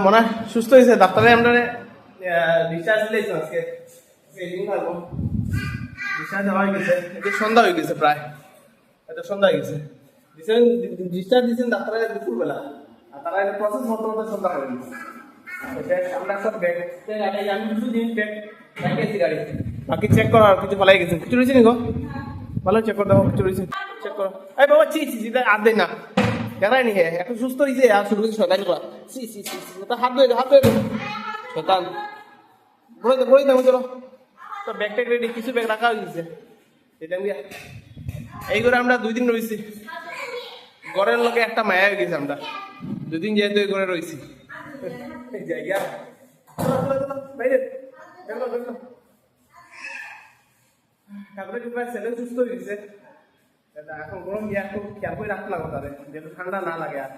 মনে হয় সুস্থ হয়েছে। ডাক্তারে আমরা ডিসচার্জ দিয়েছেন আজকে। এদিন থাকবো, ডিসচার্জ দেওয়া হয়ে গেছে। এটা সন্ধ্যা হয়ে গেছে, প্রায় এটা সন্ধ্যা হয়ে গেছে। ডিসচার্জ দিয়েছেন ডাক্তারের দুপুরবেলা, আর তারা এটা প্রসেস মতো মতো সন্ধ্যা করে দিচ্ছে। আমরা সব ব্যাগ আমি কিছু জিনিস ব্যাগ রেখেছি গাড়িতে, বাকি চেক করো। আর কিছু ফলাই গেছে, কিছু রয়েছে নি গো? ভালো চেক করে দেখো, কিছু রয়েছে চেক করো। এই বাবা চি চি আর দেয় না, দেখায় নি। হ্যাঁ এখন সুস্থ হয়েছে, আর শুরু হয়েছে শয়তানি করা। সি সি সি হাত ধুয়ে হাত ধুয়ে শয়তান। বলে দাও চলো, তো ব্যাগ ট্যাগ রেডি, কিছু ব্যাগ রাখা হয়েছে। এটা এই করে আমরা 2 দিন রয়েছি। ঘরের লোকে একটা মায়া হয়ে গেছে। আমরা 2 দিন যেহেতু এই ঘরে রয়েছি, জায়গা বাইরে তারপরে ছেলে সুস্থ হয়ে গেছে। এখন গরম দিয়ে একটু খেয়াল করে রাখতে লাগবে তাদের, যেহেতু ঠান্ডা না লাগে আর।